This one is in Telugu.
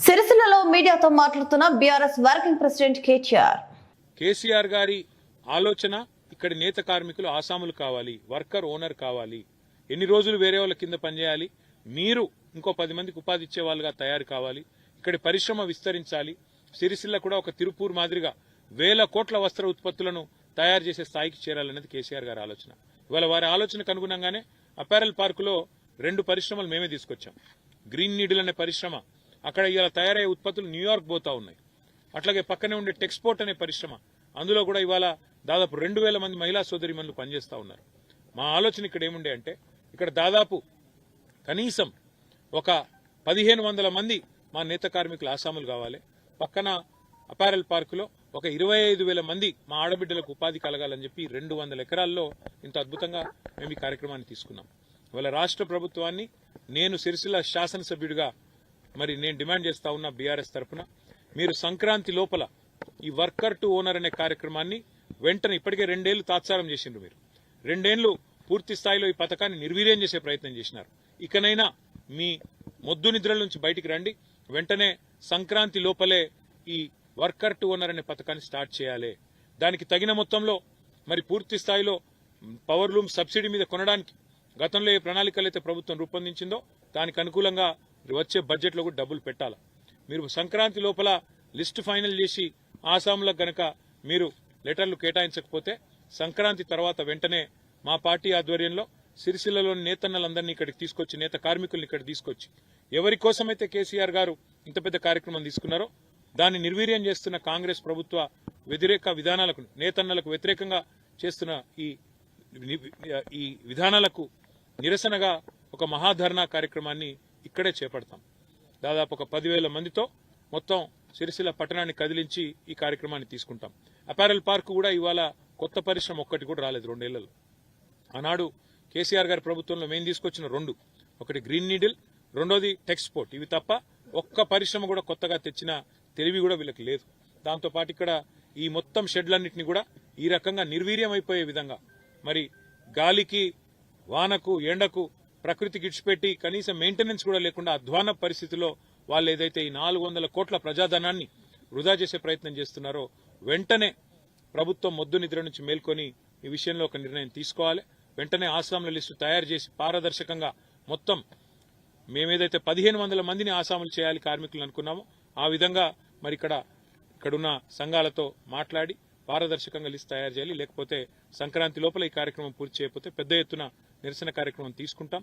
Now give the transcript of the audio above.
సిరిసిల్లలో మీడియాతో మాట్లాడుతున్న బీఆర్ఎస్ వర్కింగ్ ప్రెసిడెంట్ కేసీఆర్ గారి ఆలోచన ఇక్కడ నేత కార్మికులు ఆసాములు కావాలి, వర్కర్ ఓనర్ కావాలి, ఎన్ని రోజులు వేరే వాళ్ళ కింద పనిచేయాలి, మీరు ఇంకో 10 మందికి ఉపాధి ఇచ్చే వాళ్ళుగా తయారు కావాలి, ఇక్కడి పరిశ్రమ విస్తరించాలి, సిరిసిల్ల కూడా ఒక తిరుపూర్ మాదిరిగా వేల కోట్ల వస్త్ర ఉత్పత్తులను తయారు చేసే స్థాయికి చేరాలన్నది కేసీఆర్ గారి ఆలోచన. ఇవాళ వారి ఆలోచనకు అనుగుణంగానే అపారెల్ పార్కులో 2 పరిశ్రమలు మేమే తీసుకొచ్చాం. గ్రీన్ నీడిల్ అనే పరిశ్రమ, అక్కడ ఇవాళ తయారయ్యే ఉత్పత్తులు న్యూయార్క్ పోతా ఉన్నాయి. అట్లాగే పక్కనే ఉండే టెక్స్పోర్ట్ అనే పరిశ్రమ, అందులో కూడా ఇవాళ దాదాపు 2000 మంది మహిళా సోదరిమణులు పనిచేస్తా ఉన్నారు. మా ఆలోచన ఇక్కడ ఏముండే అంటే, ఇక్కడ దాదాపు కనీసం ఒక 1500 మంది మా నేత కార్మికులు ఆసాములు కావాలి. పక్కన అపారెల్ పార్కులో ఒక 25,000 మంది మా ఆడబిడ్డలకు ఉపాధి కలగాలని చెప్పి 200 ఎకరాల్లో ఇంత అద్భుతంగా మేము ఈ కార్యక్రమాన్ని తీసుకున్నాం. ఇవాళ రాష్ట్ర ప్రభుత్వాన్ని నేను సిరిసిల్ల శాసనసభ్యుడిగా నేను డిమాండ్ చేస్తా ఉన్నా బీఆర్ఎస్ తరఫున, మీరు సంక్రాంతి లోపల ఈ వర్కర్ టు ఓనర్ అనే కార్యక్రమాన్ని వెంటనే, ఇప్పటికే 2 ఏళ్లు తాత్సారం చేసిండ్రు, మీరు 2 ఏళ్లు పూర్తి స్థాయిలో ఈ పథకాన్ని నిర్వీర్యం చేసే ప్రయత్నం చేసినారు. ఇకనైనా మీ మొద్దు నిద్రల నుంచి బయటికి రండి, వెంటనే సంక్రాంతి లోపలే ఈ వర్కర్ టు ఓనర్ అనే పథకాన్ని స్టార్ట్ చేయాలి. దానికి తగిన మొత్తంలో పూర్తి స్థాయిలో పవర్ లూమ్ సబ్సిడీ మీద కొనడానికి గతంలో ఏ ప్రణాళికలు అయితే ప్రభుత్వం రూపొందించిందో దానికి అనుకూలంగా వచ్చే బడ్జెట్లో కూడా డబ్బులు పెట్టాలి. మీరు సంక్రాంతి లోపల లిస్టు ఫైనల్ చేసి ఆసాములకు గనక మీరు లెటర్లు కేటాయించకపోతే సంక్రాంతి తర్వాత వెంటనే మా పార్టీ ఆధ్వర్యంలో సిరిసిల్లలోని నేతన్నలందరినీ ఇక్కడికి తీసుకొచ్చి, నేత కార్మికుల్ని ఇక్కడ తీసుకొచ్చి, ఎవరి కోసమైతే కేసీఆర్ గారు ఇంత పెద్ద కార్యక్రమం తీసుకున్నారో దాన్ని నిర్వీర్యం చేస్తున్న కాంగ్రెస్ ప్రభుత్వ వ్యతిరేక విధానాలకు, నేతన్నలకు వ్యతిరేకంగా చేస్తున్న ఈ విధానాలకు నిరసనగా ఒక మహాధర్నా కార్యక్రమాన్ని ఇక్కడే చేపడతాం. దాదాపు ఒక 10,000 మందితో మొత్తం సిరిసిల్ల పట్టణాన్ని కదిలించి ఈ కార్యక్రమాన్ని తీసుకుంటాం. అపారెల్ పార్క్ కూడా ఇవాళ కొత్త పరిశ్రమ ఒక్కటి కూడా రాలేదు 2 ఏళ్లలో. ఆనాడు కేసీఆర్ గారి ప్రభుత్వంలో మేము తీసుకొచ్చిన 2, ఒకటి గ్రీన్ నీడిల్, రెండోది టెక్స్పోర్ట్. ఇవి తప్ప ఒక్క పరిశ్రమ కూడా కొత్తగా తెచ్చిన తెలివి కూడా వీళ్ళకి లేదు. దాంతోపాటు ఇక్కడ ఈ మొత్తం షెడ్లన్నింటినీ కూడా ఈ రకంగా నిర్వీర్యం అయిపోయే విధంగా, గాలికి, వానకు, ఎండకు, ప్రకృతికి ఇడిచిపెట్టి కనీసం మెయింటెనెన్స్ కూడా లేకుండా అధ్వాన పరిస్థితిలో వాళ్ళు ఏదైతే ఈ 400 కోట్ల ప్రజాధనాన్ని వృధా చేసే ప్రయత్నం చేస్తున్నారో, వెంటనే ప్రభుత్వం మొద్దు నిద్ర నుంచి మేల్కొని ఈ విషయంలో ఒక నిర్ణయం తీసుకోవాలి. వెంటనే ఆసాముల లిస్టు తయారు చేసి పారదర్శకంగా మొత్తం మేమేదైతే 1500 మందిని ఆసాములు చేయాలి కార్మికులు అనుకున్నామో ఆ విధంగా ఇక్కడున్న సంఘాలతో మాట్లాడి పారదర్శకంగా లిస్టు తయారు చేయాలి. లేకపోతే సంక్రాంతి లోపల ఈ కార్యక్రమం పూర్తి చేయకపోతే పెద్ద ఎత్తున నిరసన కార్యక్రమం తీసుకుంటాం.